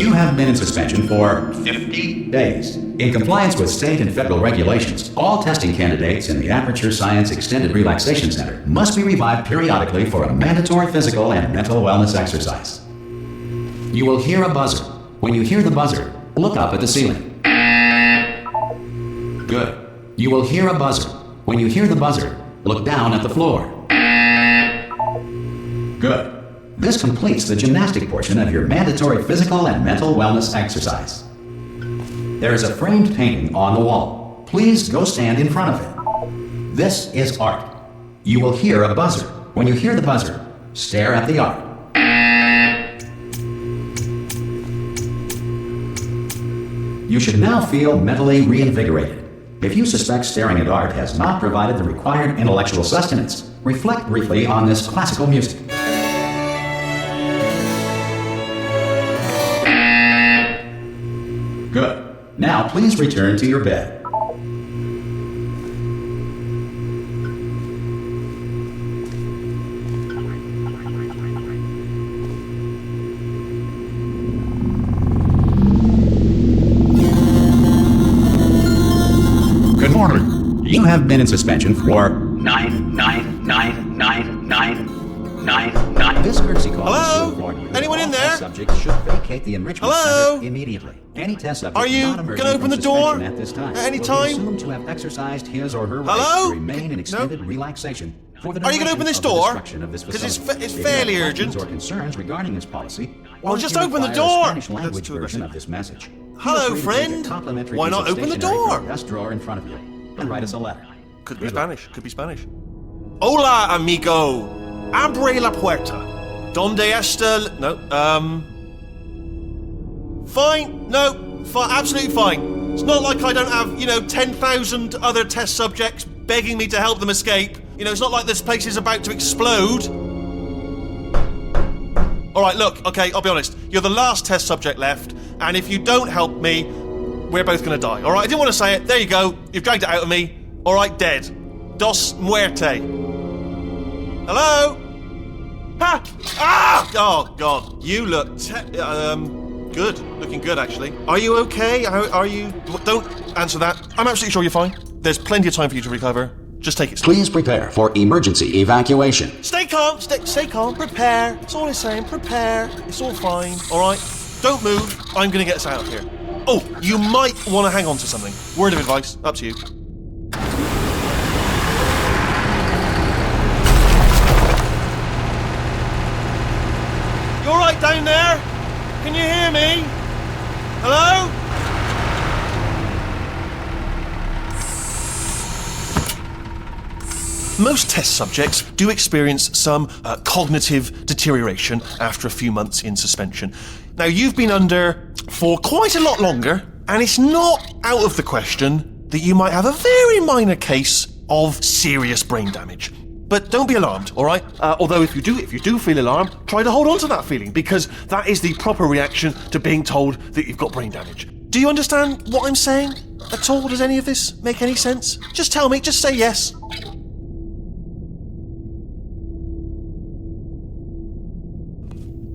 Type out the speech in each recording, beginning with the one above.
You have been in suspension for 50 days. In compliance with state and federal regulations, all testing candidates in the Aperture Science Extended Relaxation Center must be revived periodically for a mandatory physical and mental wellness exercise. You will hear a buzzer. When you hear the buzzer, look up at the ceiling. Good. You will hear a buzzer. When you hear the buzzer, look down at the floor. Good. This completes the gymnastic portion of your mandatory physical and mental wellness exercise. There is a framed painting on the wall. Please go stand in front of it. This is art. You will hear a buzzer. When you hear the buzzer, stare at the art. You should now feel mentally reinvigorated. If you suspect staring at art has not provided the required intellectual sustenance, reflect briefly on this classical music. Good. Now please return to your bed. Good morning. You have been in suspension for 9999999. This courtesy call is to warn you. Anyone in there? Subjects should vacate the enrichment Hello? center immediately. Any test subject Are you not emerging gonna open from the door suspension at this time at any will time? be assumed to have exercised his or her Hello? right to remain in extended relaxation for the Are you gonna duration open this of the door? destruction of this 'Cause it's facility. it's If you fairly have questions urgent. or concerns regarding this policy, Well, or just if you open the require a door. Spanish That's language too version aggressive. of this message. Hello, Feel free to take a friend. complimentary Why piece not of open the stationery door? from your desk drawer in front of you and write us a letter. Could be Spanish. Could be Spanish. Hola, amigo. Abre la puerta. Donde está? No. Fine. No. Absolutely fine. It's not like I don't have, 10,000 other test subjects begging me to help them escape. It's not like this place is about to explode. Alright, look, okay, I'll be honest. You're the last test subject left, and if you don't help me, we're both gonna die. Alright, I didn't want to say it. There you go. You've dragged it out of me. Alright, dead. Dos muerte. Hello? Ha! Ah! Oh, God. You look good. Looking good, actually. Are you okay? Are you... Don't answer that. I'm absolutely sure you're fine. There's plenty of time for you to recover. Just take it slow. Please prepare for emergency evacuation. Stay calm. Stay calm. Prepare. That's all I'm saying. Prepare. It's all fine. All right? Don't move. I'm going to get us out of here. Oh, you might want to hang on to something. Word of advice. Up to you. You all right down there? Can you hear me? Hello? Most test subjects do experience some cognitive deterioration after a few months in suspension. Now, you've been under for quite a lot longer, and it's not out of the question that you might have a very minor case of serious brain damage. But don't be alarmed, all right? Although if you do feel alarmed, try to hold on to that feeling, because that is the proper reaction to being told that you've got brain damage. Do you understand what I'm saying at all? Does any of this make any sense? Just tell me, just say yes.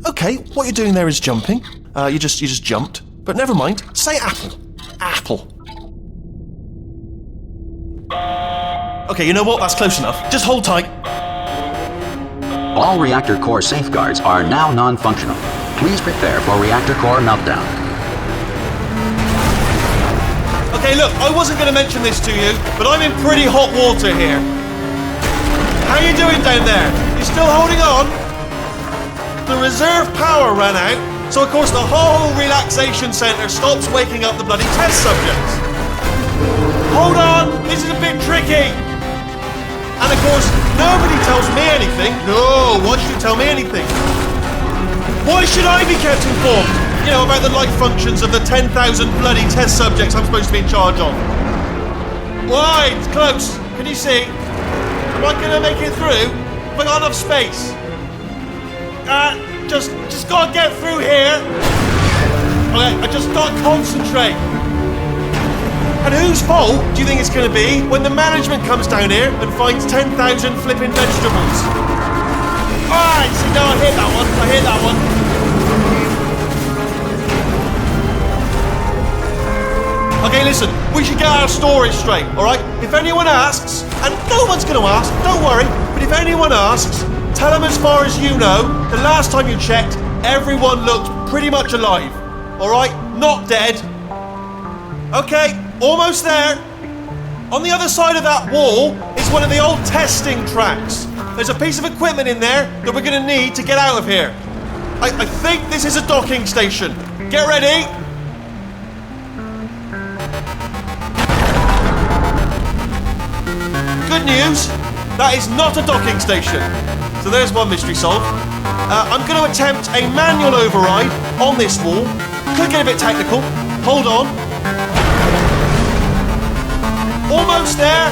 Okay, what you're doing there is jumping. You just jumped. But never mind. Say apple. Apple. Okay, you know what? That's close enough. Just hold tight. All reactor core safeguards are now non-functional. Please prepare for reactor core meltdown. Okay, look, I wasn't going to mention this to you, but I'm in pretty hot water here. How you doing down there? You still holding on? The reserve power ran out, so of course the whole relaxation centre stops waking up the bloody test subjects. Hold on, this is a bit tricky. And of course, nobody tells me anything. No, why should you tell me anything? Why should I be kept informed? About the life functions of the 10,000 bloody test subjects I'm supposed to be in charge of. Why? It's close. Can you see? Am I going to make it through? Have I got enough space? Just gotta get through here. Okay, I just gotta concentrate. And whose fault do you think it's gonna be when the management comes down here and finds 10,000 flipping vegetables? Alright, see, no, I hear that one. Okay, listen, we should get our stories straight, alright? If anyone asks, and no one's gonna ask, don't worry, but if anyone asks, tell them as far as you know, the last time you checked, everyone looked pretty much alive. Alright? Not dead. Okay, almost there. On the other side of that wall is one of the old testing tracks. There's a piece of equipment in there that we're gonna need to get out of here. I think this is a docking station. Get ready. Good news, that is not a docking station. So there's one mystery solved. I'm going to attempt a manual override on this wall. Could get a bit technical. Hold on. Almost there.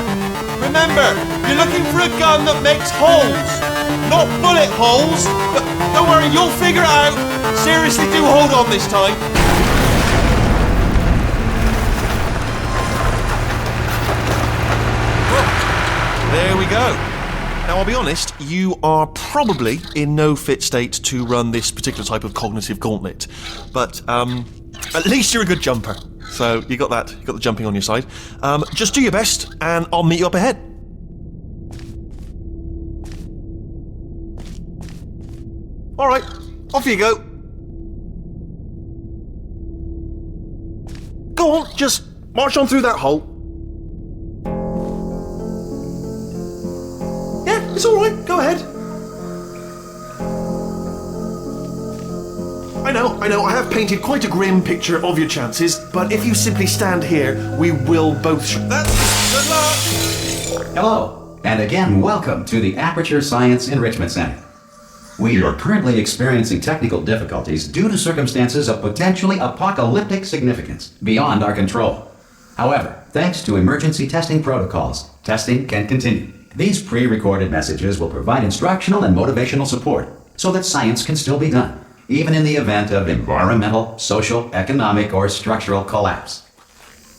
Remember, you're looking for a gun that makes holes. Not bullet holes, but don't worry, you'll figure it out. Seriously, do hold on this time. There we go. Now, I'll be honest, you are probably in no fit state to run this particular type of cognitive gauntlet. But at least you're a good jumper. So you got that, you got the jumping on your side. Just do your best, and I'll meet you up ahead. All right, off you go. Go on, just march on through that hole. Yeah, it's all right. Go ahead. I know, I have painted quite a grim picture of your chances, but if you simply stand here, we will both That's good luck! Hello, and again, welcome to the Aperture Science Enrichment Center. We are currently experiencing technical difficulties due to circumstances of potentially apocalyptic significance beyond our control. However, thanks to emergency testing protocols, testing can continue. These pre-recorded messages will provide instructional and motivational support so that science can still be done, even in the event of environmental, social, economic, or structural collapse.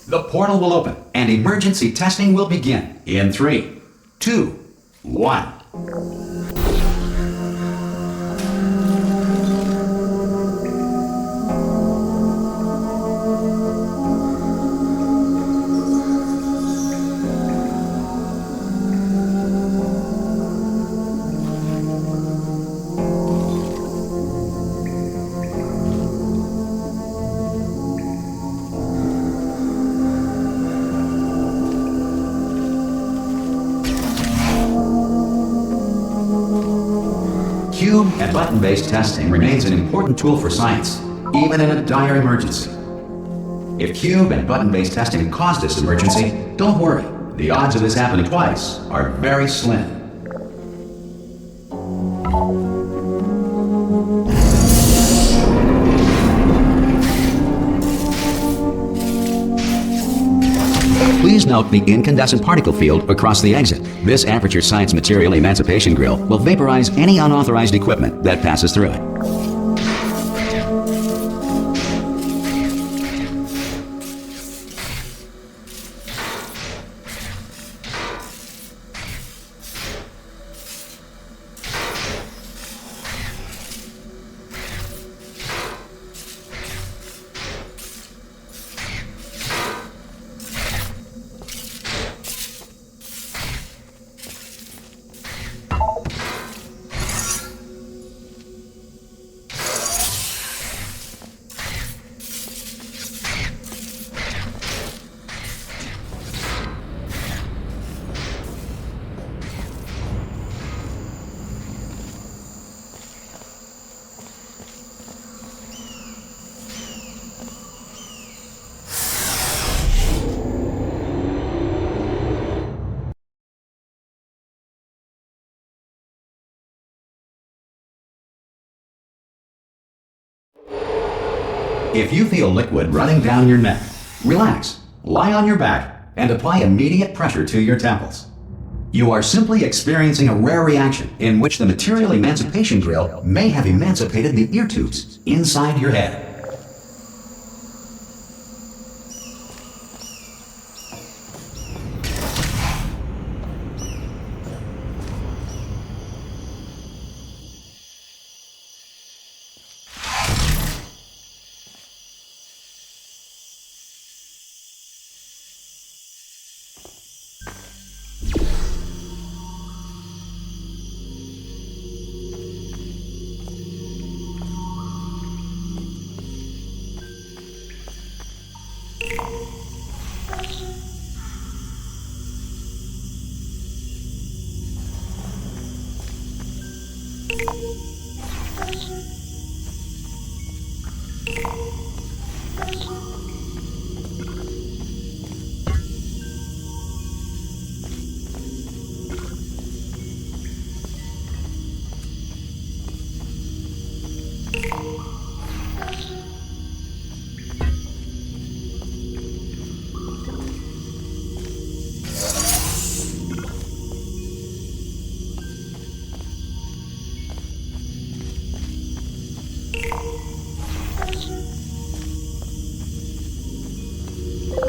The portal will open and emergency testing will begin in 3, 2, 1. Cube and button-based testing remains an important tool for science, even in a dire emergency. If cube and button-based testing caused this emergency, don't worry. The odds of this happening twice are very slim. Please note the incandescent particle field across the exit. This Aperture Science Material Emancipation Grill will vaporize any unauthorized equipment that passes through it. If you feel liquid running down your neck, relax, lie on your back, and apply immediate pressure to your temples. You are simply experiencing a rare reaction in which the Material Emancipation Grill may have emancipated the ear tubes inside your head.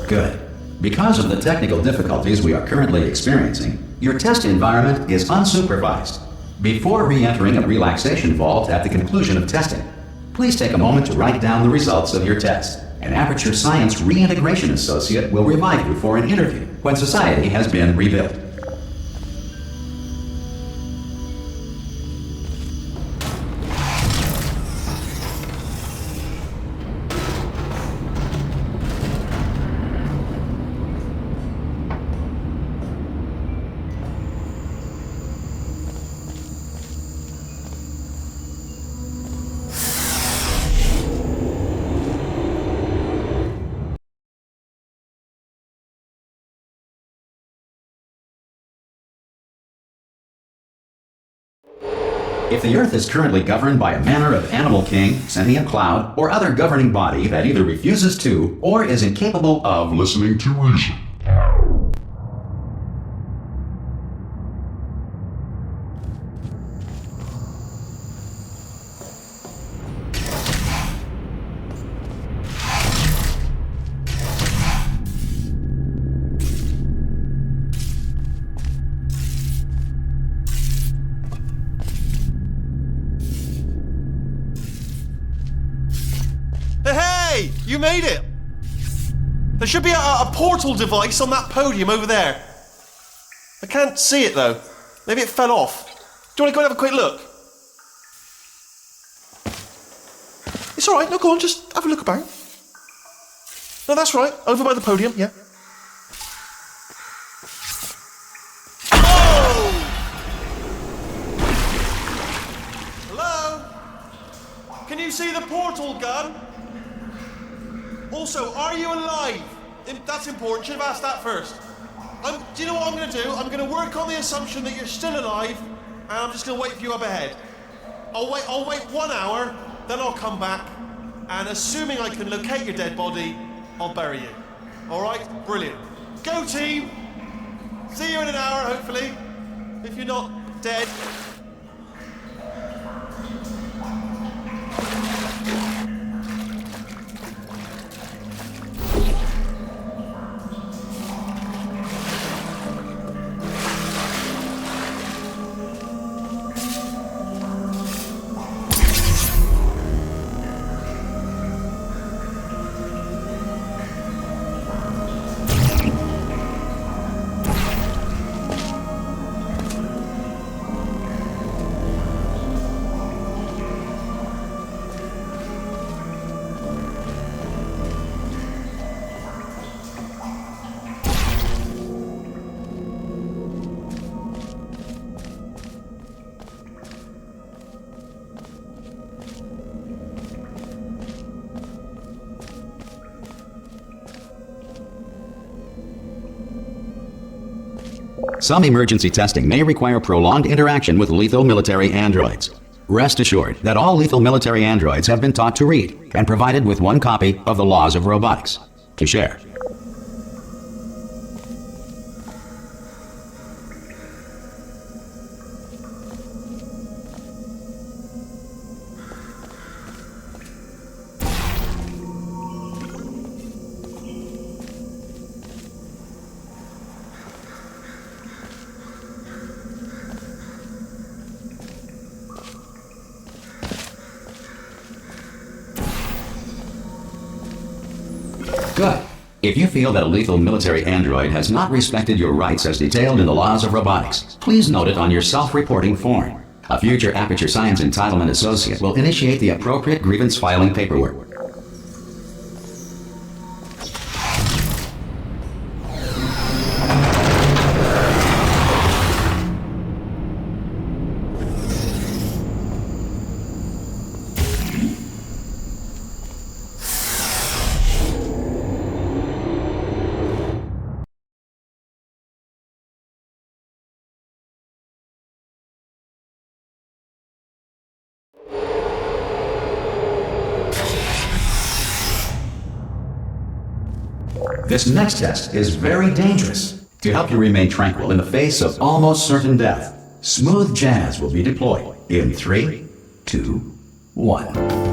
Good. Because of the technical difficulties we are currently experiencing, your test environment is unsupervised. Before re-entering a relaxation vault at the conclusion of testing, please take a moment to write down the results of your test. An Aperture Science Reintegration Associate will revive you for an interview when society has been rebuilt. If the Earth is currently governed by a manner of animal king, sentient cloud, or other governing body that either refuses to or is incapable of listening to reason. Hey, you made it! There should be a portal device on that podium over there. I can't see it though. Maybe it fell off. Do you want to go and have a quick look? It's alright, no, go on, just have a look about. No, that's right, over by the podium, yeah. Oh! Hello? Can you see the portal gun? Also, are you alive? That's important. Should have asked that first. Do you know what I'm going to do? I'm going to work on the assumption that you're still alive, and I'm just going to wait for you up ahead. I'll wait 1 hour, then I'll come back, and assuming I can locate your dead body, I'll bury you. All right? Brilliant. Go team. See you in an hour, hopefully. If you're not dead. Some emergency testing may require prolonged interaction with lethal military androids. Rest assured that all lethal military androids have been taught to read and provided with one copy of the Laws of Robotics to share. Good. If you feel that a lethal military android has not respected your rights as detailed in the Laws of Robotics, please note it on your self-reporting form. A future Aperture Science Entitlement Associate will initiate the appropriate grievance filing paperwork. This next test is very dangerous. To help you remain tranquil in the face of almost certain death, smooth jazz will be deployed in 3, 2, 1.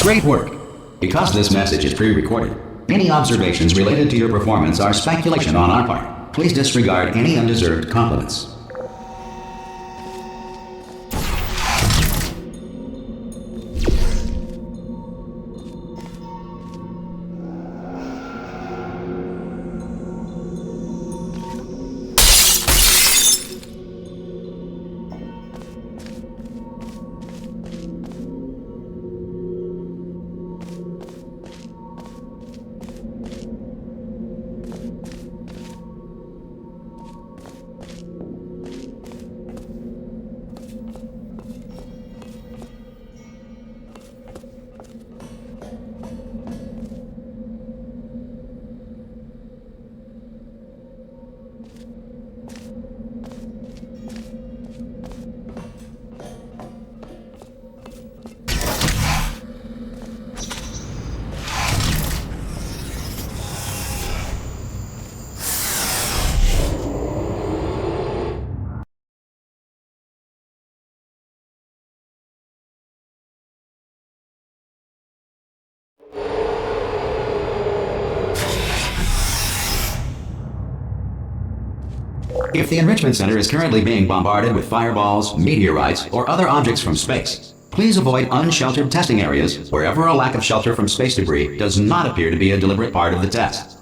Great work! Because this message is pre-recorded, any observations related to your performance are speculation on our part. Please disregard any undeserved compliments. If the Enrichment Center is currently being bombarded with fireballs, meteorites, or other objects from space, please avoid unsheltered testing areas wherever a lack of shelter from space debris does not appear to be a deliberate part of the test.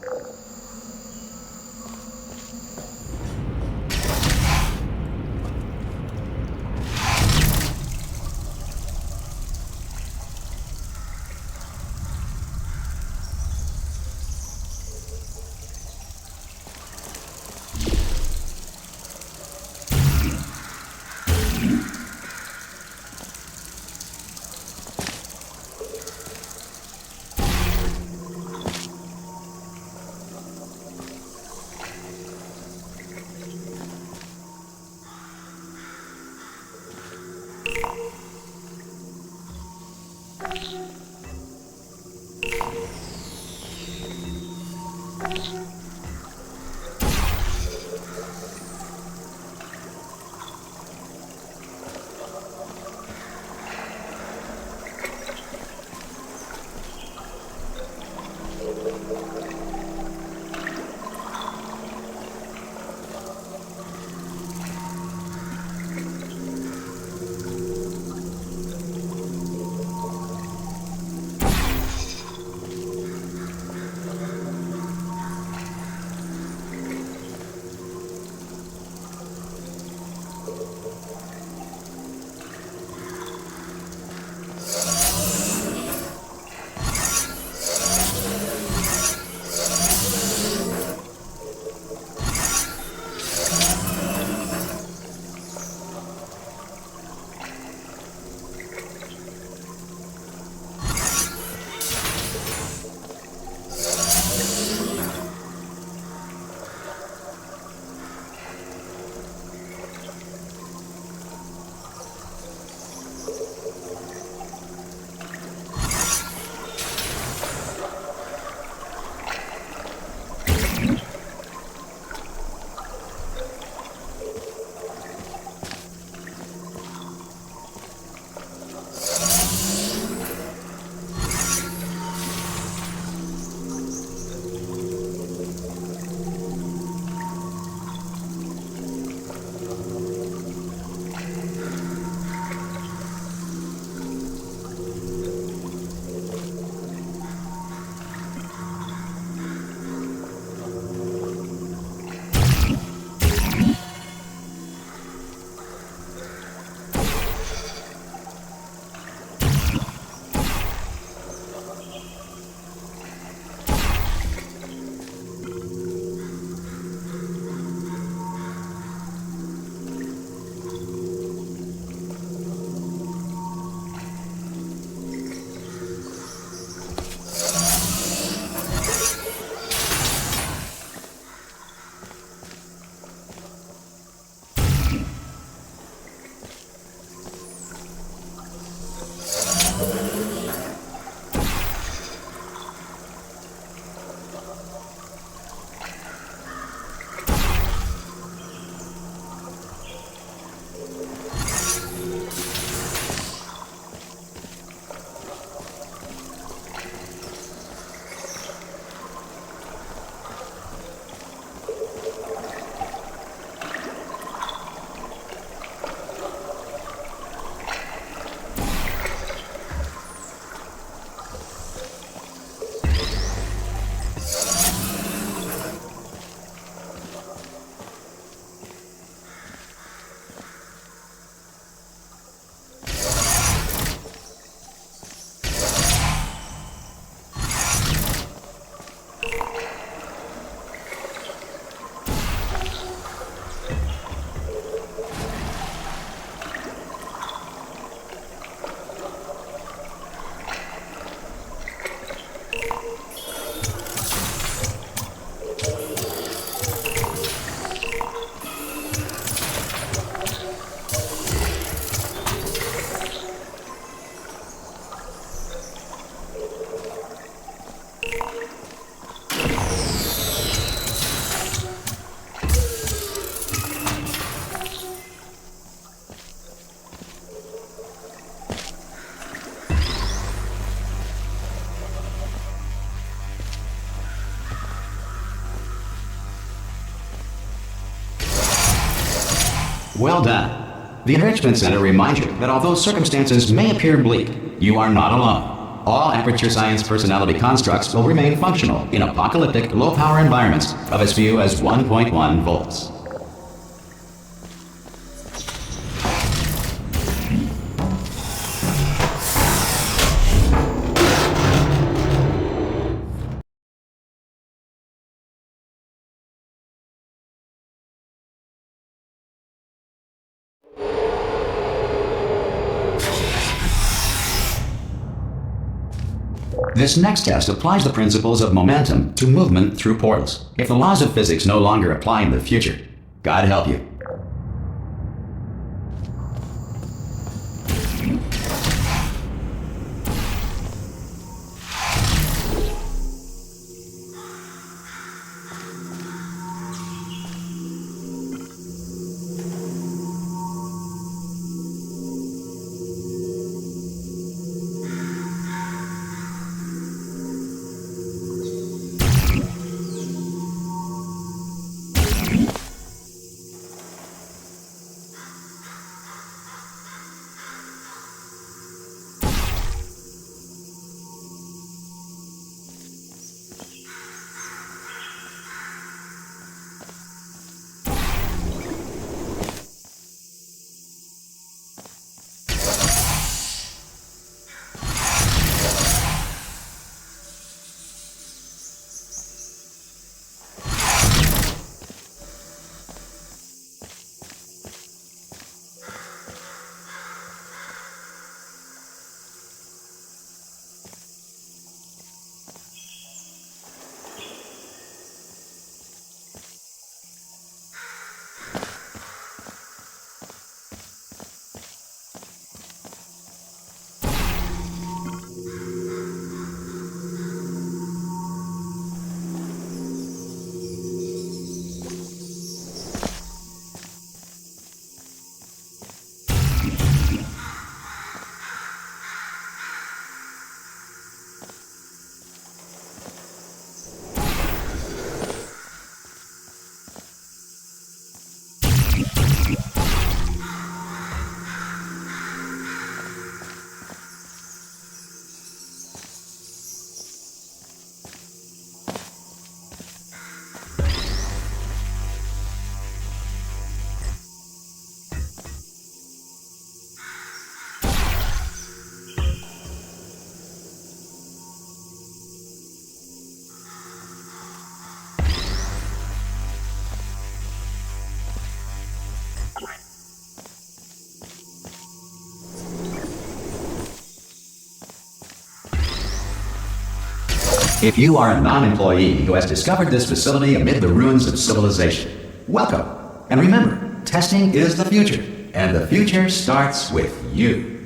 Well done. The Enrichment Center reminds you that although circumstances may appear bleak, you are not alone. All Aperture Science personality constructs will remain functional in apocalyptic, low-power environments of as few as 1.1 volts. This next test applies the principles of momentum to movement through portals. If the laws of physics no longer apply in the future, God help you. If you are a non-employee who has discovered this facility amid the ruins of civilization, welcome. And remember, testing is the future, and the future starts with you.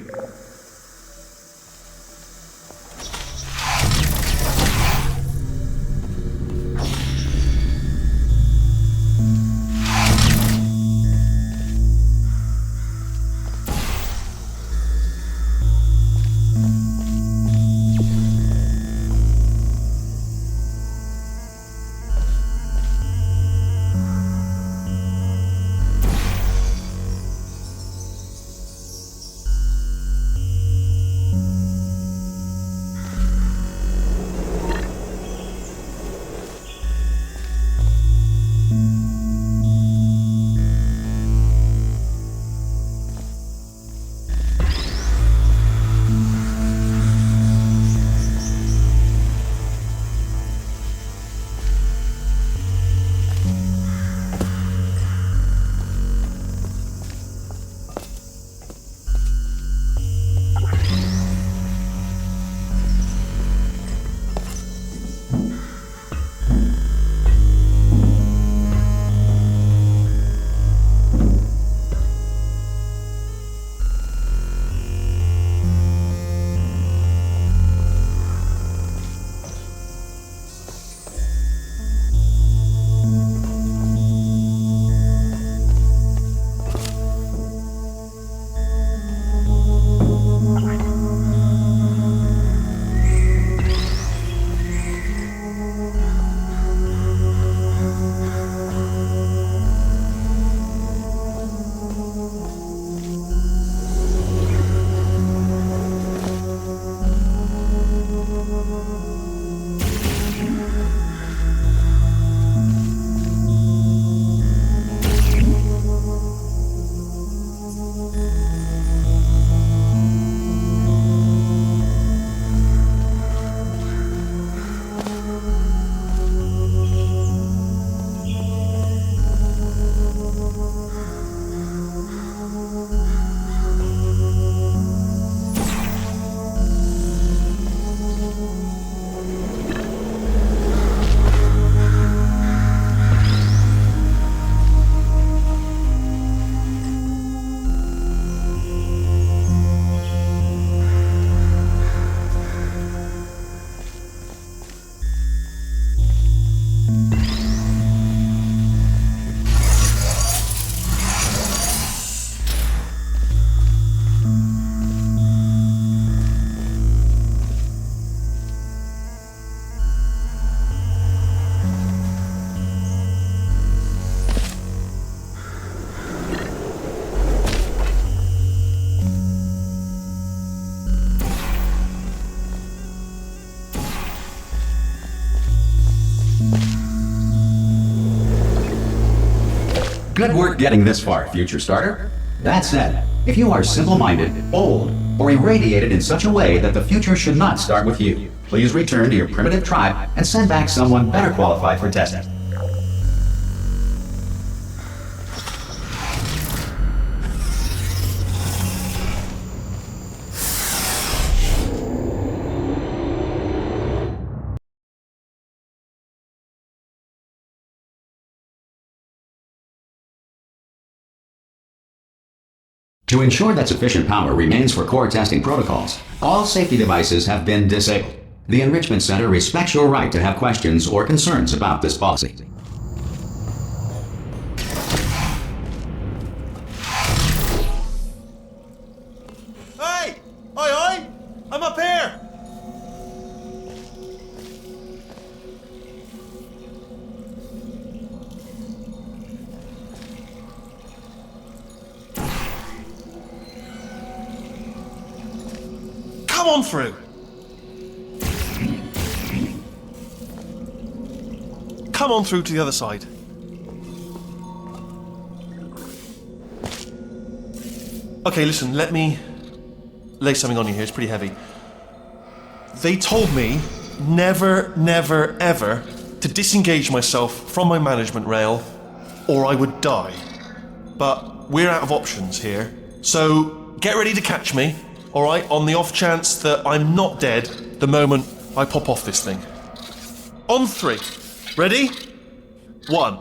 Good work getting this far, future starter. That said, if you are simple-minded, bold, or irradiated in such a way that the future should not start with you, please return to your primitive tribe and send back someone better qualified for testing. To ensure that sufficient power remains for core testing protocols, all safety devices have been disabled. The Enrichment Center respects your right to have questions or concerns about this policy. Hey! Oi, oi! I'm up here! Come on through! Come on through to the other side. Okay, listen, let me lay something on you here. It's pretty heavy. They told me never, never, ever to disengage myself from my management rail or I would die. But we're out of options here. So get ready to catch me, alright, on the off chance that I'm not dead the moment I pop off this thing. On 3. Ready? 1,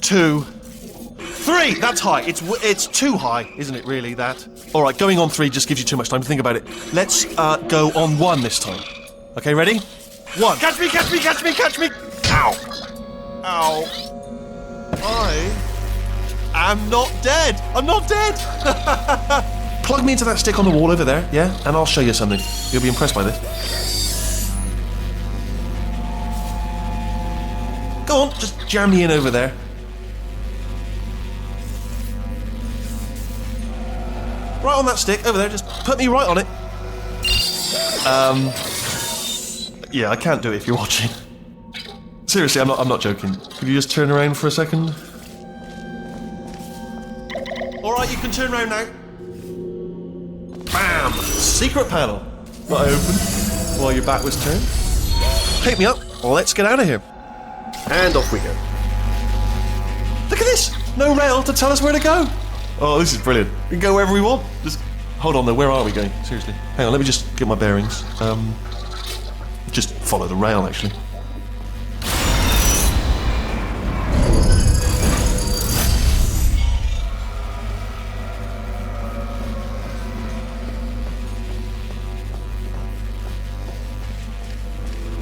2, 3! That's high. It's too high, isn't it, really, that? Alright, going on 3 just gives you too much time to think about it. Let's go on 1 this time. Okay, ready? 1. Catch me, catch me, catch me, catch me! Ow! Ow. I am not dead! I'm not dead! Plug me into that stick on the wall over there, yeah? And I'll show you something. You'll be impressed by this. Go on, just jam me in over there. Right on that stick, over there, just put me right on it. Yeah, I can't do it if you're watching. Seriously, I'm not joking. Could you just turn around for a second? Alright, you can turn around now. Bam! Secret panel. That I opened while your back was turned. Pick me up, let's get out of here. And off we go. Look at this! No rail to tell us where to go. Oh, this is brilliant. We can go wherever we want. Just hold on though, where are we going? Seriously. Hang on, let me just get my bearings. Just follow the rail, actually.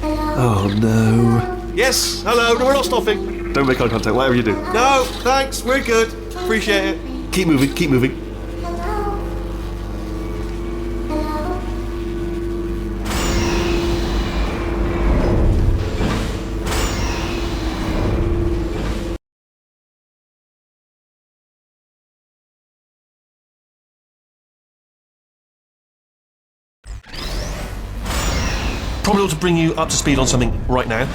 Oh no. Yes, hello, no, we're not stopping. Don't make eye contact, whatever you do. No, thanks, we're good. Appreciate it. Keep moving, keep moving. Probably ought to bring you up to speed on something right now.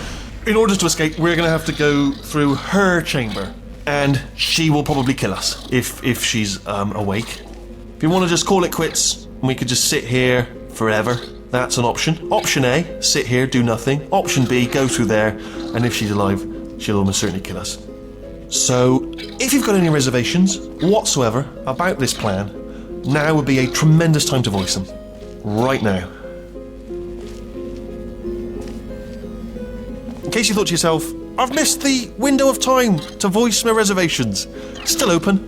In order to escape, we're going to have to go through her chamber, and she will probably kill us if she's awake. If you want to just call it quits, and we could just sit here forever, that's an option. Option A, sit here, do nothing. Option B, go through there, and if she's alive, she'll almost certainly kill us. So, if you've got any reservations whatsoever about this plan, now would be a tremendous time to voice them. Right now. In case you thought to yourself, I've missed the window of time to voice my reservations. Still open.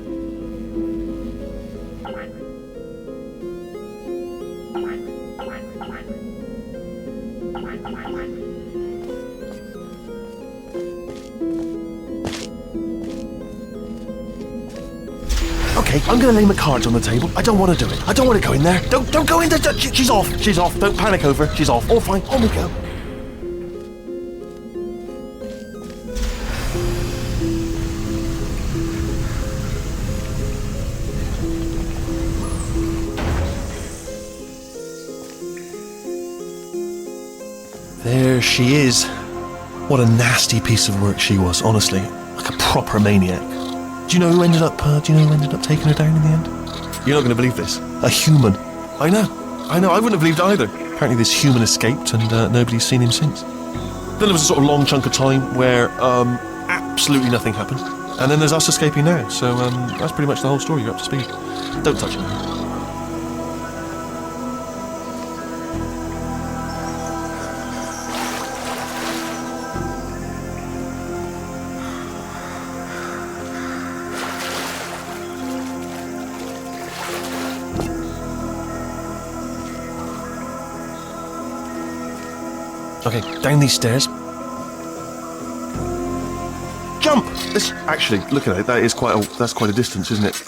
Okay, I'm gonna lay my cards on the table. I don't want to do it. I don't want to go in there. Don't go in there. She's off. She's off. Don't panic over. She's off. All fine. On we go. There she is. What a nasty piece of work she was, honestly. Like a proper maniac. Do you know who ended up taking her down in the end? You're not going to believe this. A human. I know. I wouldn't have believed either. Apparently this human escaped and nobody's seen him since. Then there was a sort of long chunk of time where absolutely nothing happened. And then there's us escaping now. So that's pretty much the whole story. You're up to speed. Don't touch it. Okay, down these stairs. Jump! Actually, look at it. That's quite a distance, isn't it?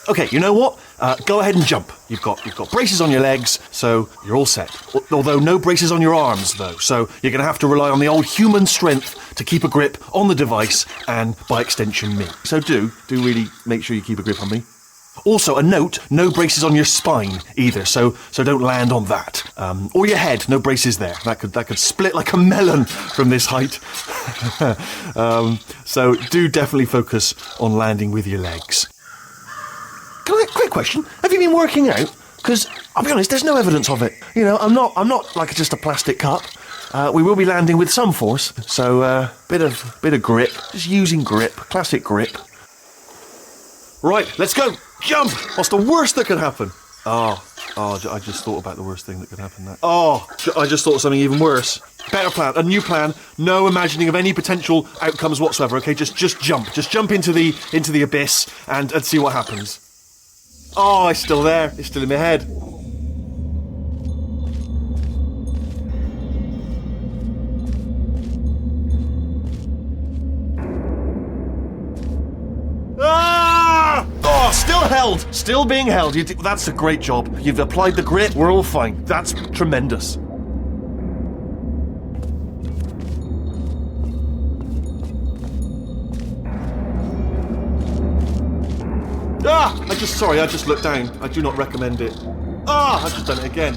Okay, you know what? Go ahead and jump. You've got braces on your legs, so you're all set. Although no braces on your arms, though. So you're going to have to rely on the old human strength to keep a grip on the device, and by extension, me. So do really make sure you keep a grip on me. Also, a note, no braces on your spine either, so don't land on that. Or your head, no braces there. That could split like a melon from this height. So do definitely focus on landing with your legs. Quick question, have you been working out? Because, I'll be honest, there's no evidence of it. You know, I'm not like just a plastic cup. We will be landing with some force, so bit of grip, just using grip, classic grip. Right, let's go. Jump! What's the worst that could happen? Oh, I just thought about the worst thing that could happen. I just thought of something even worse. Better plan, a new plan. No imagining of any potential outcomes whatsoever. Okay, just jump. Just jump into the abyss and see what happens. Oh, it's still there. It's still in my head. Still being held. That's a great job. You've applied the grit. We're all fine. That's tremendous. I just looked down. I do not recommend it. I've just done it again.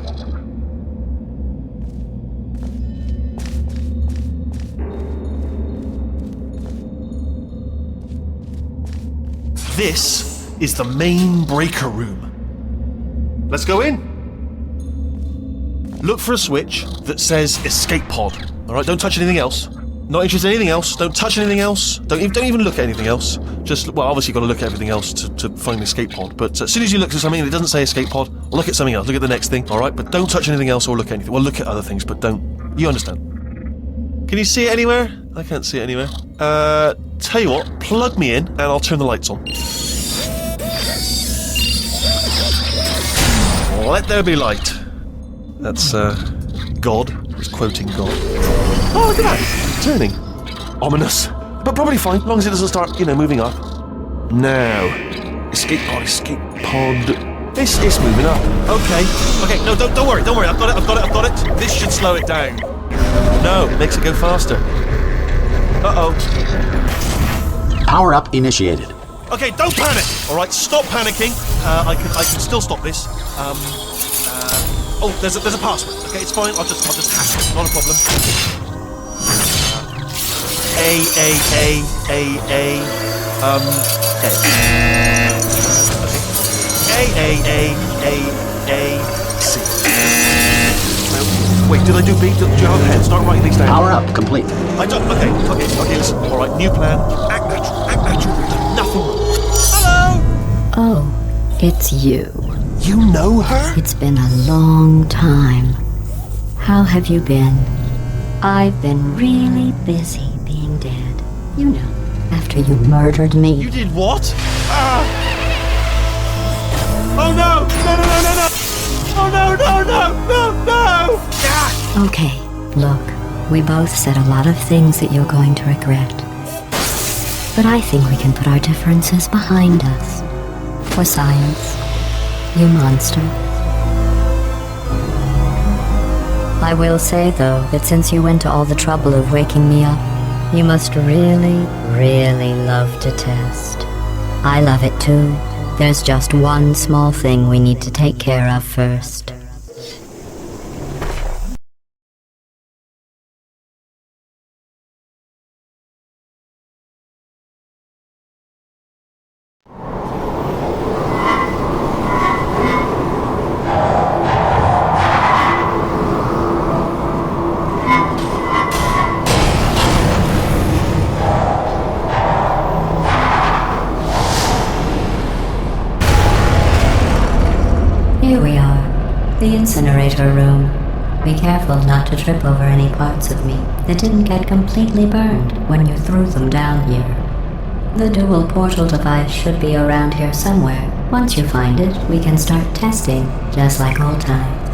This is the main breaker room. Let's go in. Look for a switch that says escape pod. All right, don't touch anything else. Not interested in anything else. Don't touch anything else. Don't even look at anything else. Obviously you've got to look at everything else to find the escape pod. But as soon as you look at something and it doesn't say escape pod, look at something else. Look at the next thing. All right, but don't touch anything else or look at anything. Well, look at other things, but don't. You understand? Can you see it anywhere? I can't see it anywhere. Tell you what, plug me in and I'll turn the lights on. Let there be light. That's, God. He's quoting God. Oh, look at that. Turning. Ominous. But probably fine, as long as it doesn't start, moving up. Now. Escape pod. It's moving up. Okay, no, don't worry. I've got it. This should slow it down. No, it makes it go faster. Uh-oh. Power up initiated. Okay, don't panic. All right, stop panicking. I can still stop this. There's a password. Okay, it's fine. I'll just hack it. Not a problem. A. C. Wait, did I do B? Do you have a head? Start writing these down. Power up complete. I don't. Okay. Listen. All right, new plan. Act natural. Nothing wrong. Hello. Oh, it's you. You know her? It's been a long time. How have you been? I've been really busy being dead. You know, after you murdered me. You did what? Oh no! No! Oh no! Ah! Okay, look, we both said a lot of things that you're going to regret. But I think we can put our differences behind us. For science. You monster. I will say, though, that since you went to all the trouble of waking me up, you must really, really love to test. I love it too. There's just one small thing we need to take care of first. Here we are, the incinerator room. Be careful not to trip over any parts of me that didn't get completely burned when you threw them down here. The dual portal device should be around here somewhere. Once you find it, we can start testing, just like old times.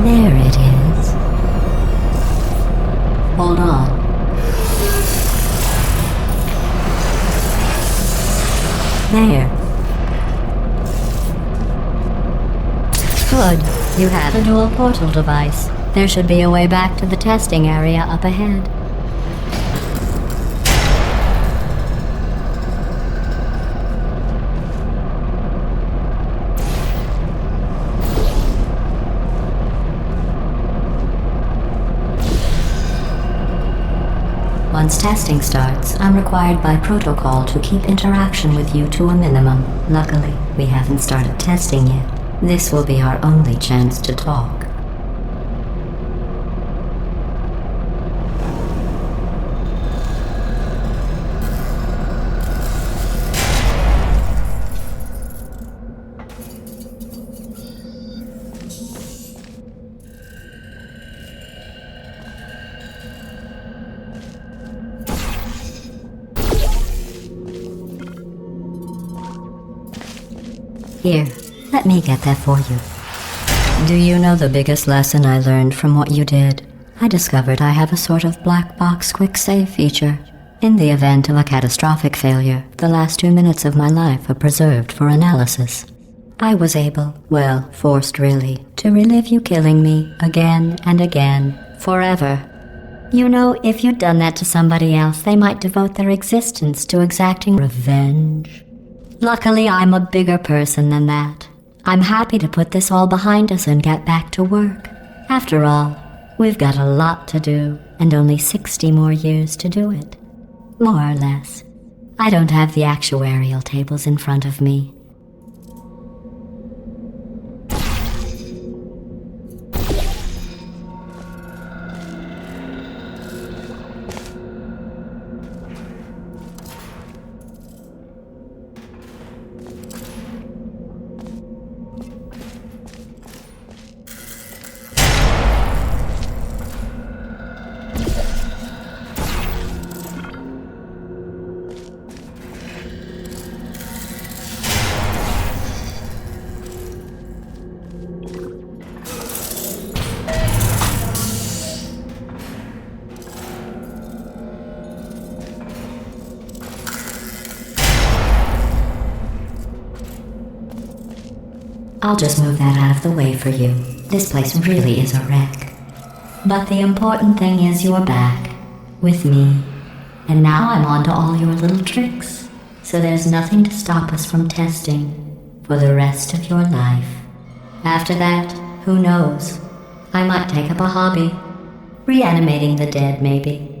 There it is. Hold on. There. Good. You have a dual portal device. There should be a way back to the testing area up ahead. Once testing starts, I'm required by protocol to keep interaction with you to a minimum. Luckily, we haven't started testing yet. This will be our only chance to talk. Here, let me get that for you. Do you know the biggest lesson I learned from what you did? I discovered I have a sort of black box quick save feature. In the event of a catastrophic failure, the last 2 minutes of my life are preserved for analysis. I was able, well, forced really, to relive you killing me again and again, forever. You know, if you'd done that to somebody else, they might devote their existence to exacting revenge. Luckily, I'm a bigger person than that. I'm happy to put this all behind us and get back to work. After all, we've got a lot to do, and only 60 more years to do it. More or less. I don't have the actuarial tables in front of me. I'll just move that out of the way for you. This place really is a wreck. But the important thing is you're back, with me. And now I'm on to all your little tricks. So there's nothing to stop us from testing for the rest of your life. After that, who knows? I might take up a hobby. Reanimating the dead, maybe.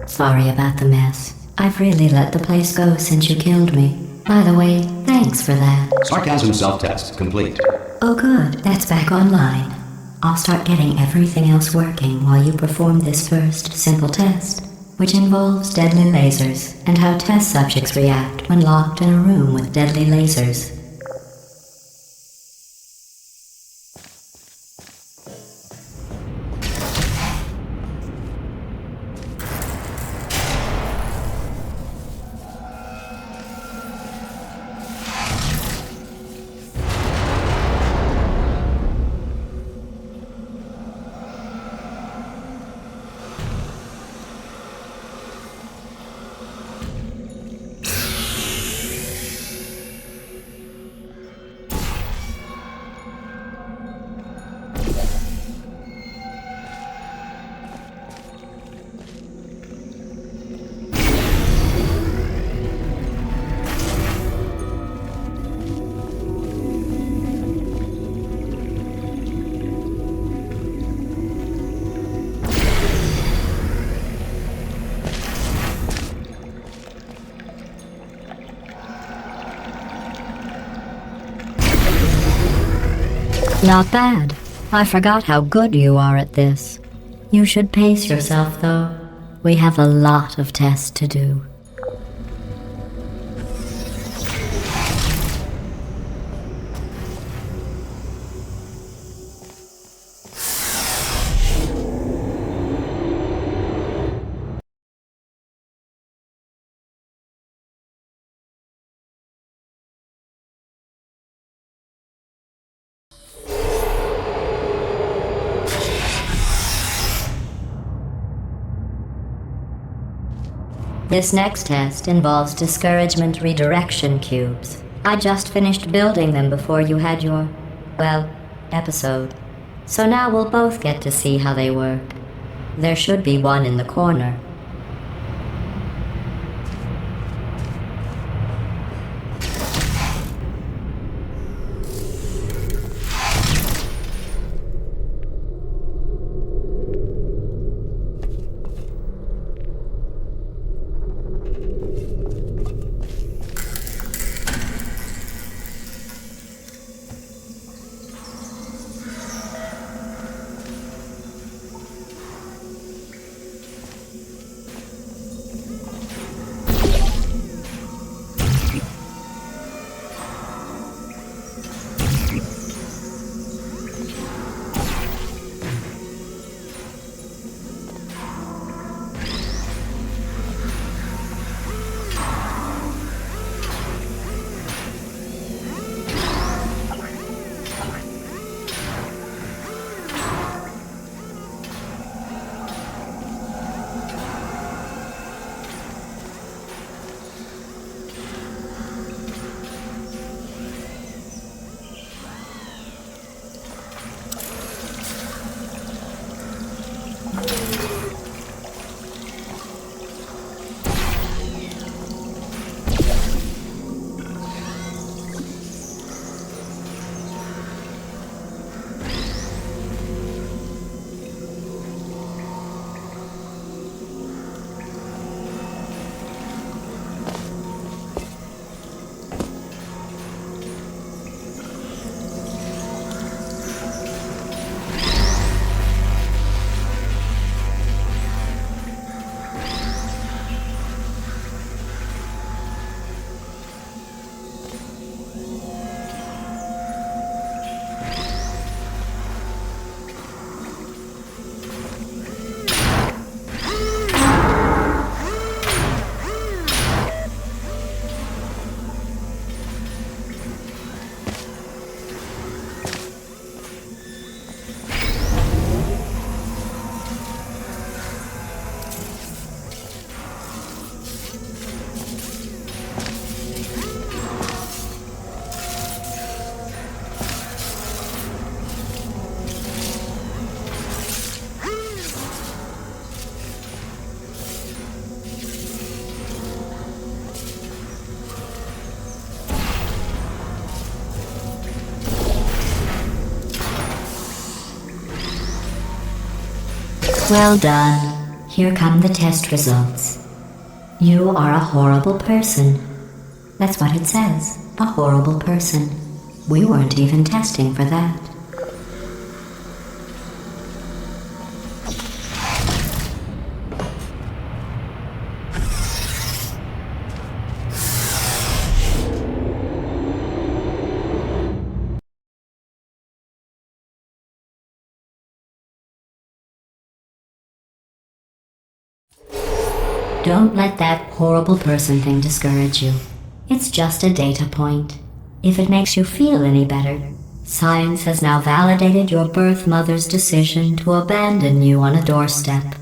Sorry about the mess. I've really let the place go since you killed me. By the way, thanks for that. Sarcasm self-test complete. Oh good, that's back online. I'll start getting everything else working while you perform this first simple test, which involves deadly lasers and how test subjects react when locked in a room with deadly lasers. Not bad. I forgot how good you are at this. You should pace yourself, though. We have a lot of tests to do. This next test involves discouragement redirection cubes. I just finished building them before you had your, well, episode. So now we'll both get to see how they work. There should be one in the corner. Well done. Here come the test results. You are a horrible person. That's what it says. A horrible person. We weren't even testing for that. Don't let that horrible person thing discourage you. It's just a data point. If it makes you feel any better, science has now validated your birth mother's decision to abandon you on a doorstep.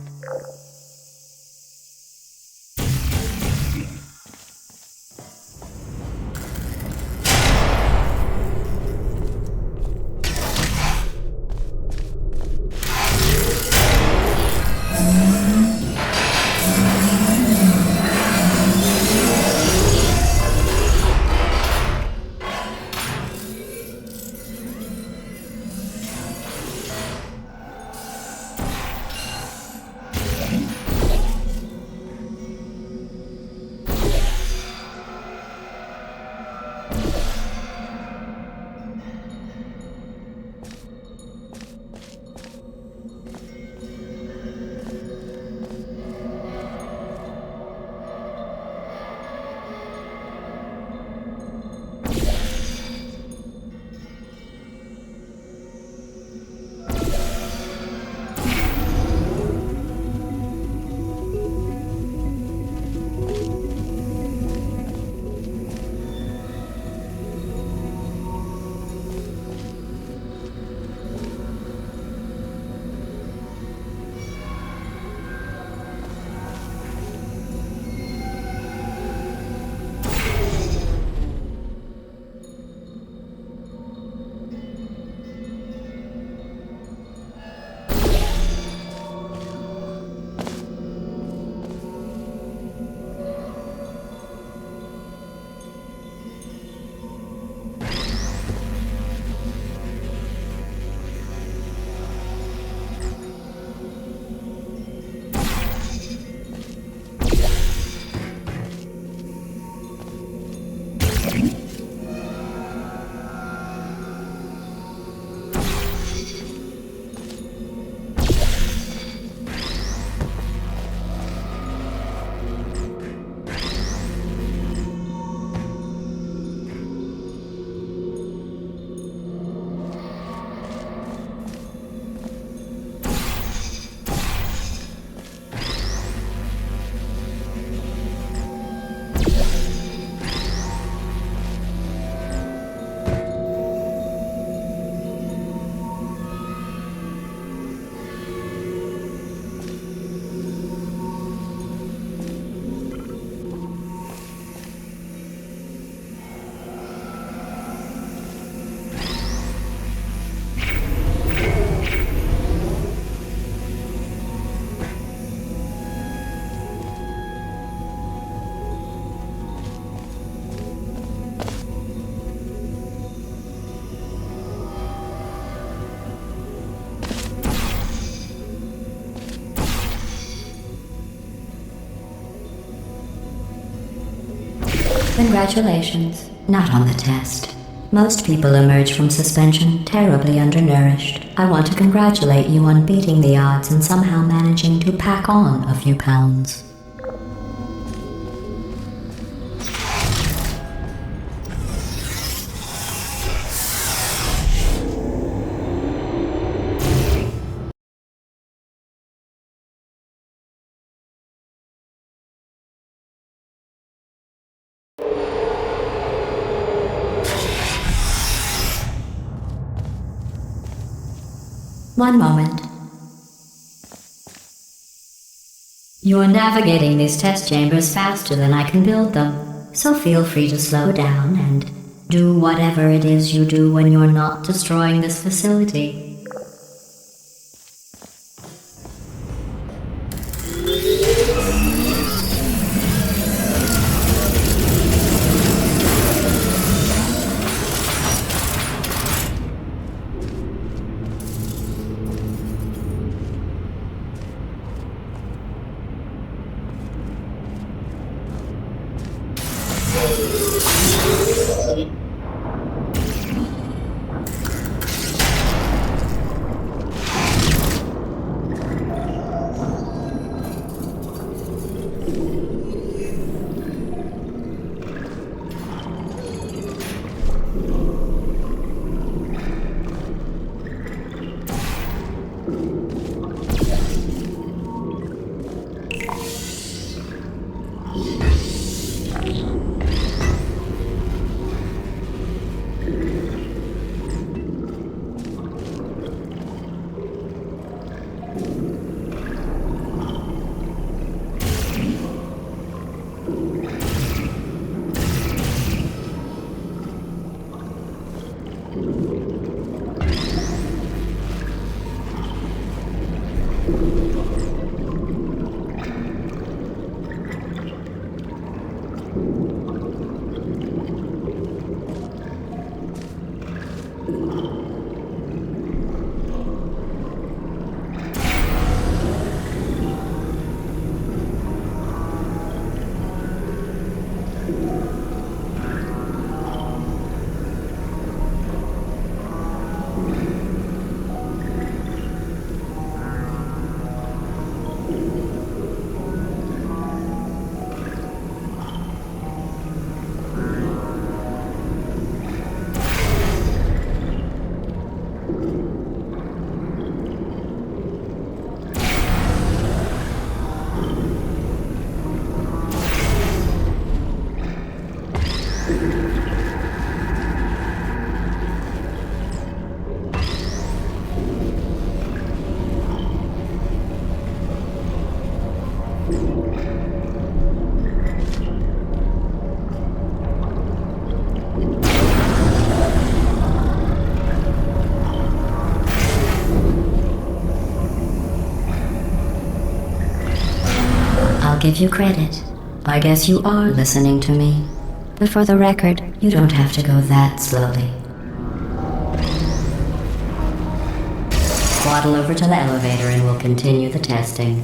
Congratulations. Not on the test. Most people emerge from suspension terribly undernourished. I want to congratulate you on beating the odds and somehow managing to pack on a few pounds. One moment. You're navigating these test chambers faster than I can build them, so feel free to slow down and do whatever it is you do when you're not destroying this facility. Give you credit. I guess you are listening to me. But for the record, you don't have to go that slowly. Waddle over to the elevator and we'll continue the testing.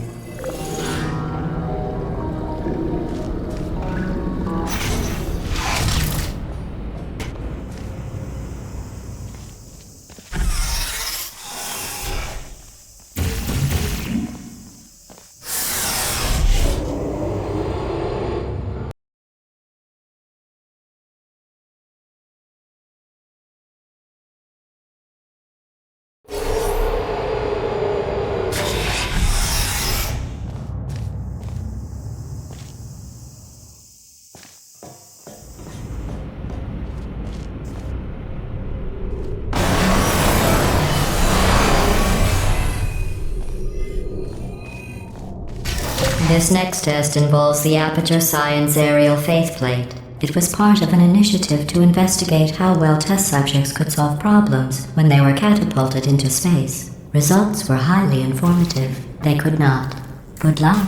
This next test involves the Aperture Science Aerial Faithplate. It was part of an initiative to investigate how well test subjects could solve problems when they were catapulted into space. Results were highly informative. They could not. Good luck.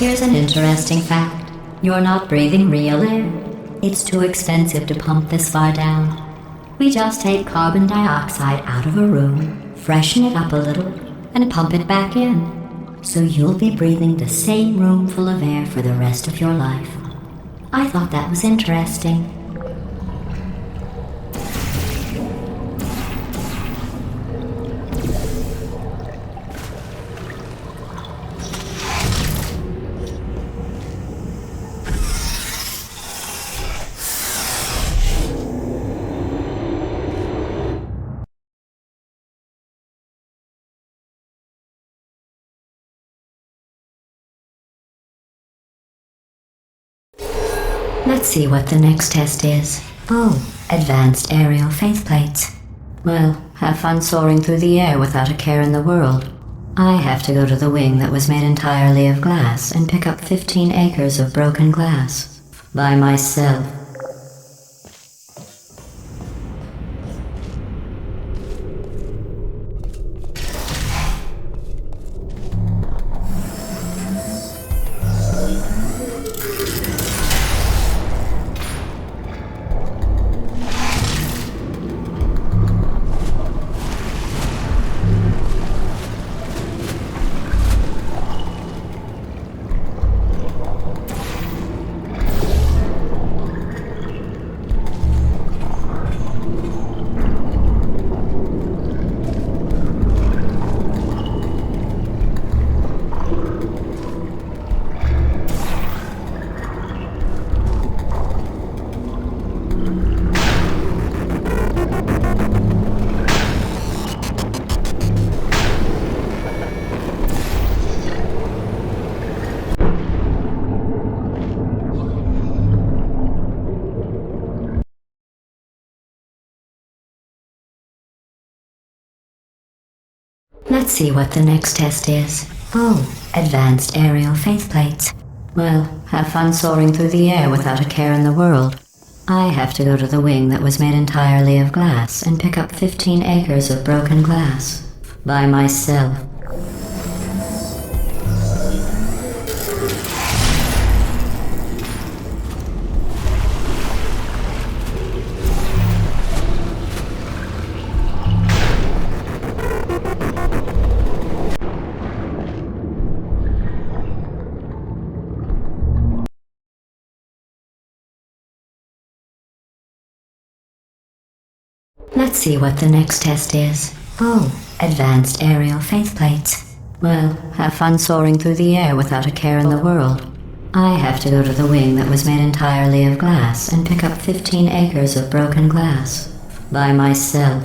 Here's an interesting fact. You're not breathing real air. It's too expensive to pump this far down. We just take carbon dioxide out of a room, freshen it up a little, and pump it back in. So you'll be breathing the same room full of air for the rest of your life. I thought that was interesting. Let's see what the next test is. Oh, advanced aerial faith plates. Well, have fun soaring through the air without a care in the world. I have to go to the wing that was made entirely of glass and pick up 15 acres of broken glass. By myself. Let's see what the next test is. Oh, advanced aerial faith plates. Well, have fun soaring through the air without a care in the world. I have to go to the wing that was made entirely of glass and pick up 15 acres of broken glass. By myself. Let's see what the next test is. Oh, advanced aerial faith plates. Well, have fun soaring through the air without a care in the world. I have to go to the wing that was made entirely of glass and pick up 15 acres of broken glass. By myself.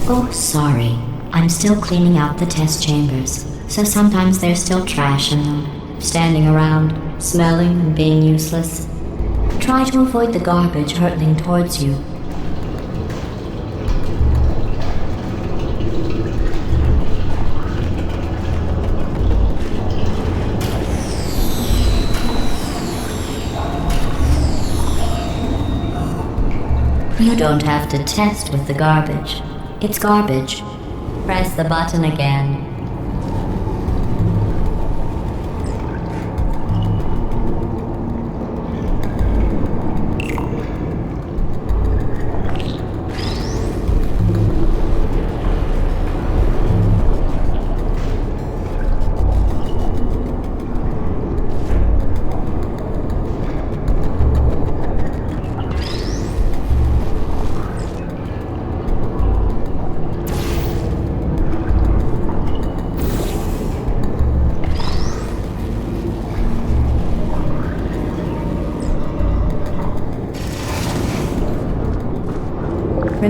Oh, sorry. I'm still cleaning out the test chambers, so sometimes there's still trash in them, standing around, smelling and being useless. Try to avoid the garbage hurtling towards you. You don't have to test with the garbage. It's garbage. Press the button again.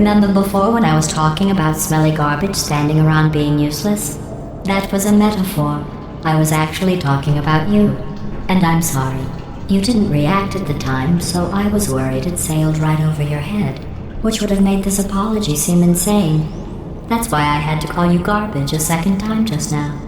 Remember before when I was talking about smelly garbage standing around being useless? That was a metaphor. I was actually talking about you. And I'm sorry. You didn't react at the time, so I was worried it sailed right over your head, which would have made this apology seem insane. That's why I had to call you garbage a second time just now.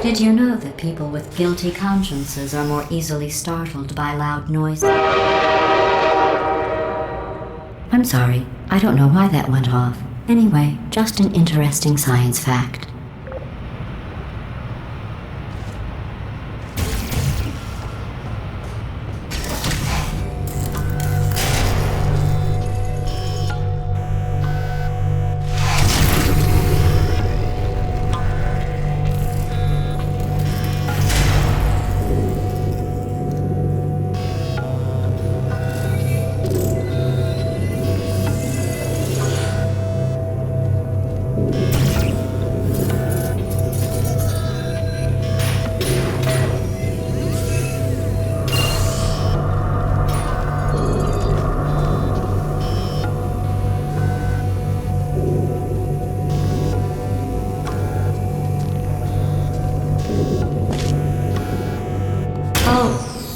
Did you know that people with guilty consciences are more easily startled by loud noise? I'm sorry, I don't know why that went off. Anyway, just an interesting science fact.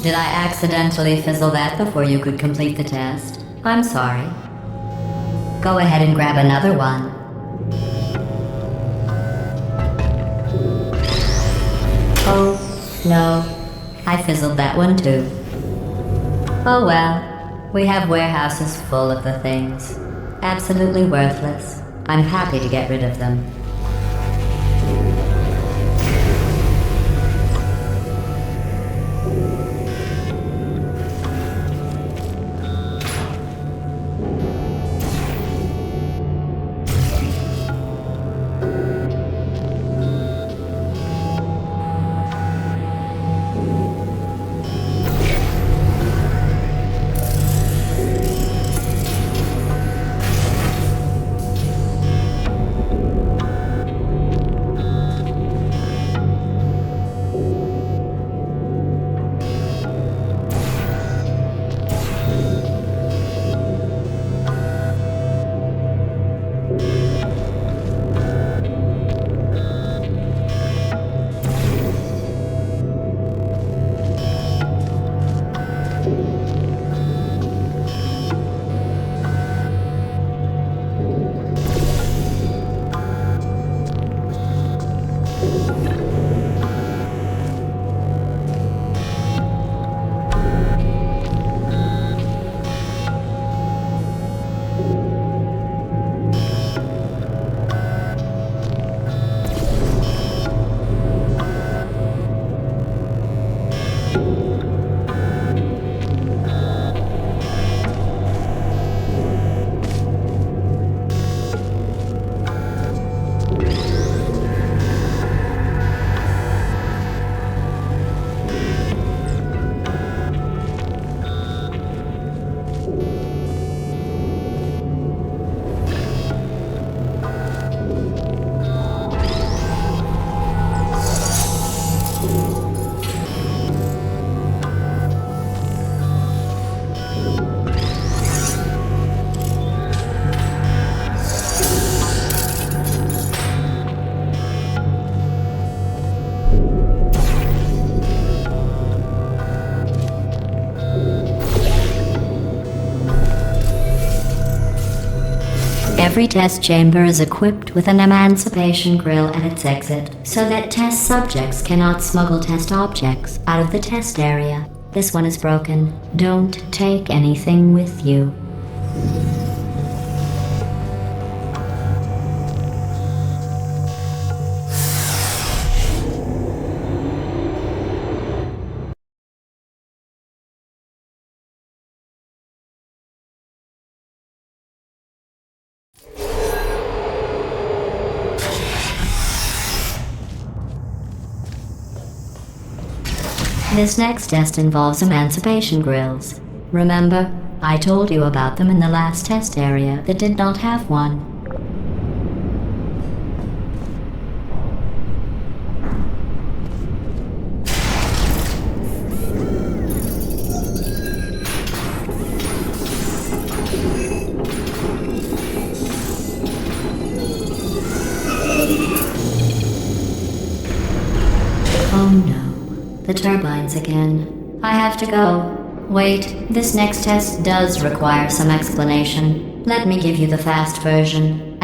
Did I accidentally fizzle that before you could complete the test? I'm sorry. Go ahead and grab another one. Oh, no. I fizzled that one too. Oh well. We have warehouses full of the things. Absolutely worthless. I'm happy to get rid of them. Every test chamber is equipped with an emancipation grill at its exit, so that test subjects cannot smuggle test objects out of the test area. This one is broken. Don't take anything with you. This next test involves emancipation grills. Remember, I told you about them in the last test area that did not have one. Oh no, the turbines again. I have to go. Wait, this next test does require some explanation. Let me give you the fast version.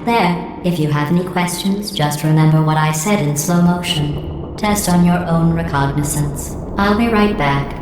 There, if you have any questions, just remember what I said in slow motion. Test on your own recognizance. I'll be right back.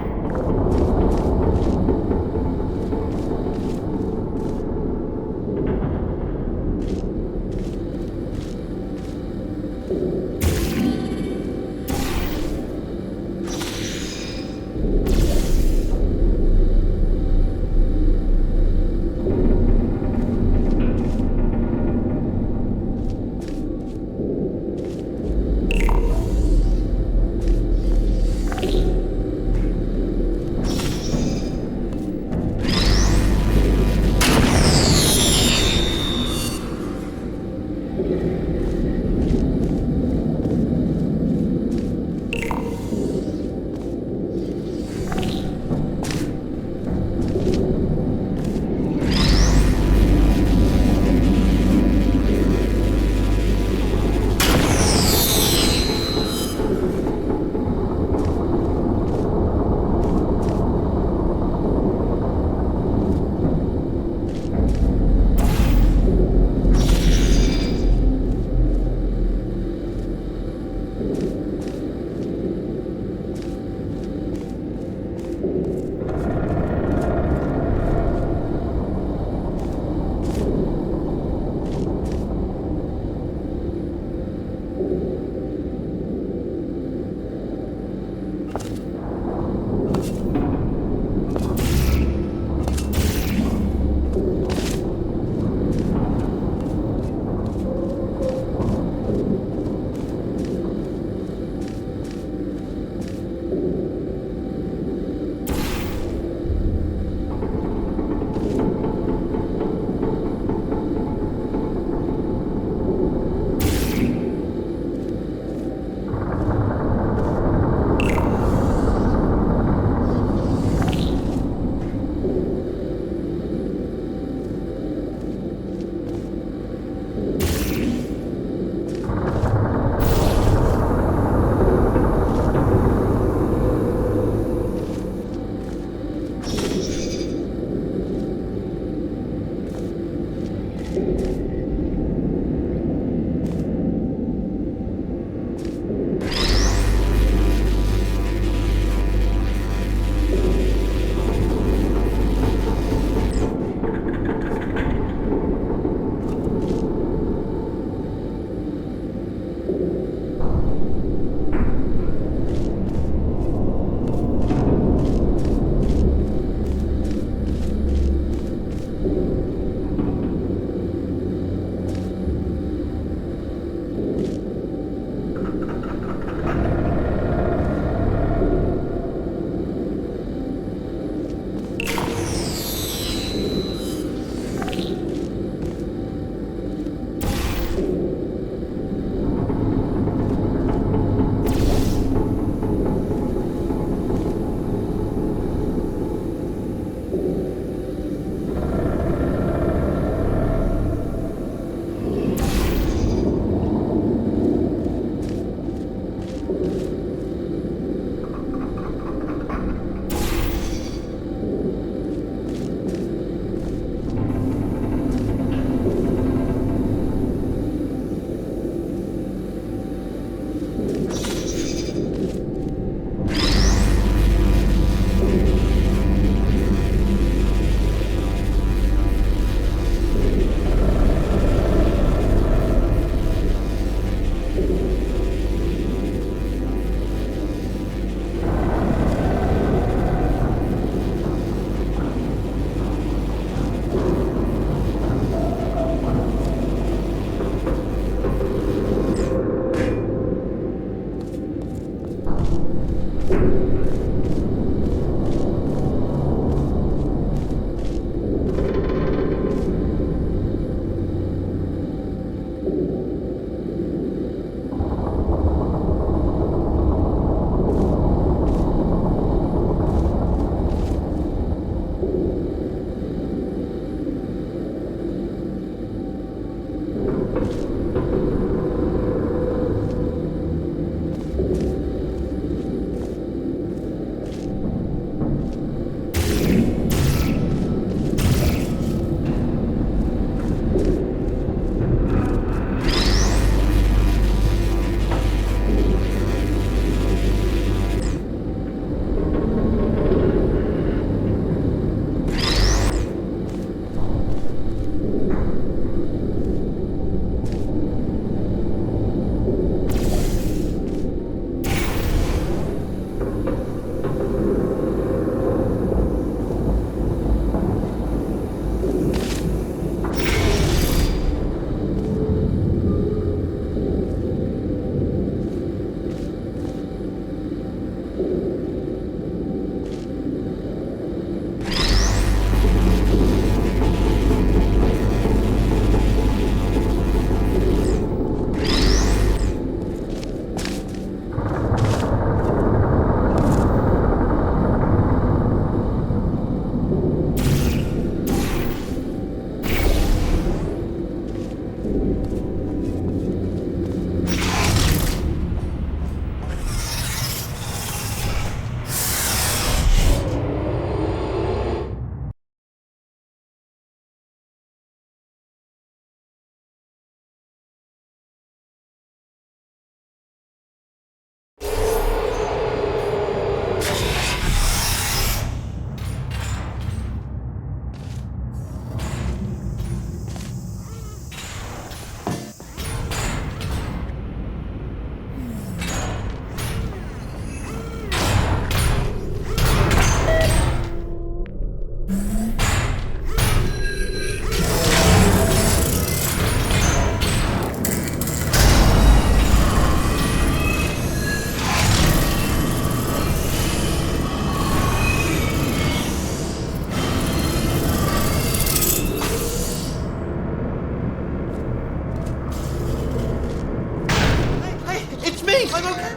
okay. I'm okay.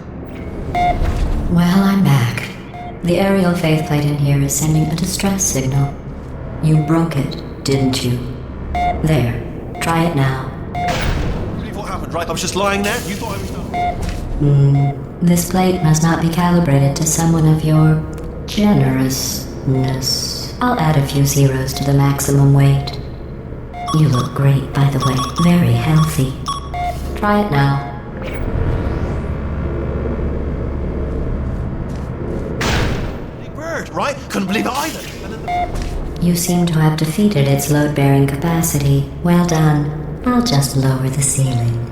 Well, I'm back. The aerial faith plate in here is sending a distress signal. You broke it, didn't you? There. Try it now. Believe what happened, right? I was just lying there. You thought I was done. This plate must not be calibrated to someone of your generousness. I'll add a few zeros to the maximum weight. You look great, by the way. Very healthy. Try it now. Big bird, right? Couldn't believe it either. And then You seem to have defeated its load-bearing capacity. Well done. I'll just lower the ceiling.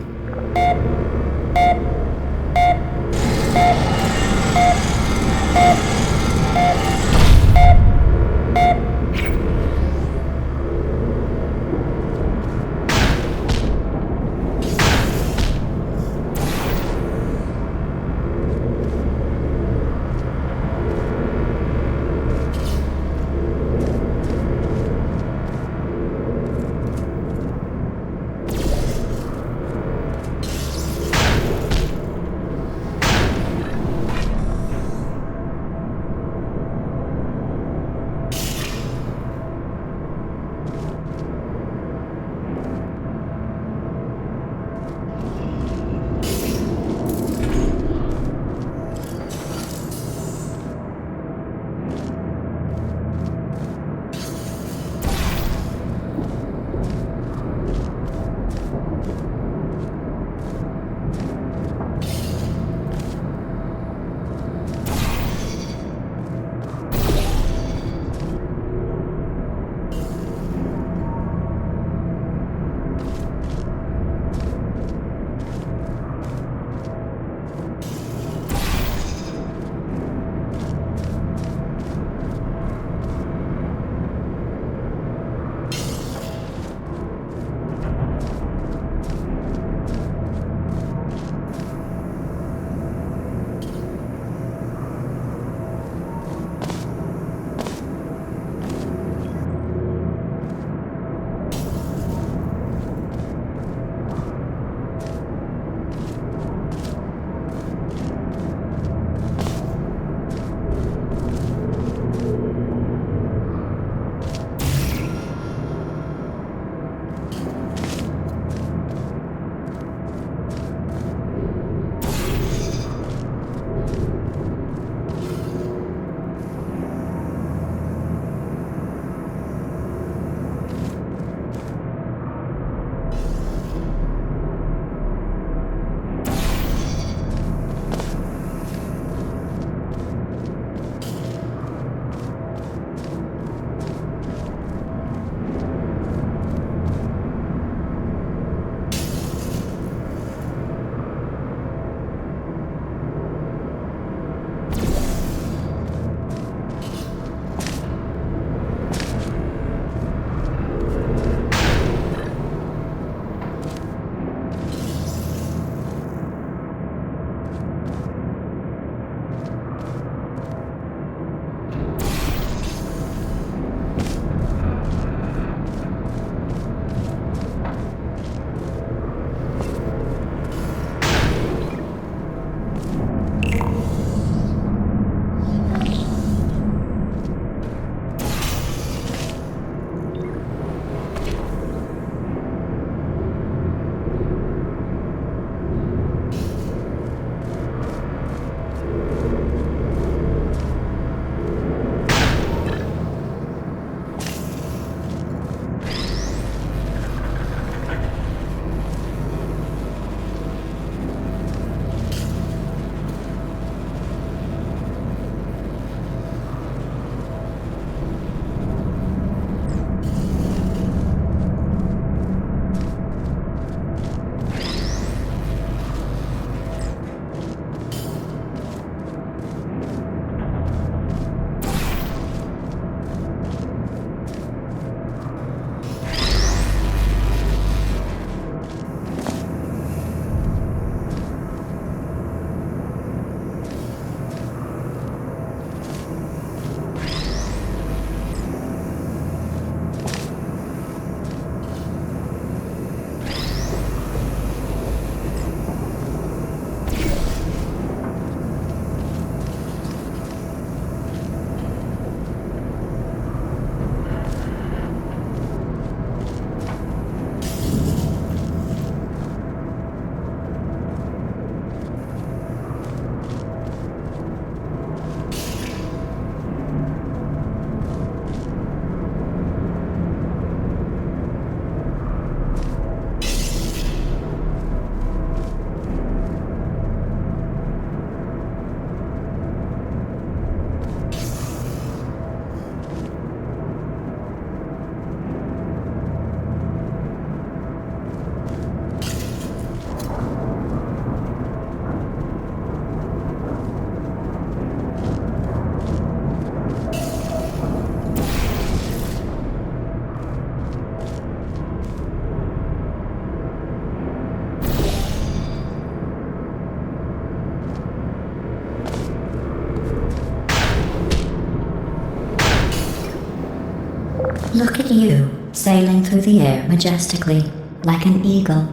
Look at you, sailing through the air majestically, like an eagle,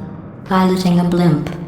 piloting a blimp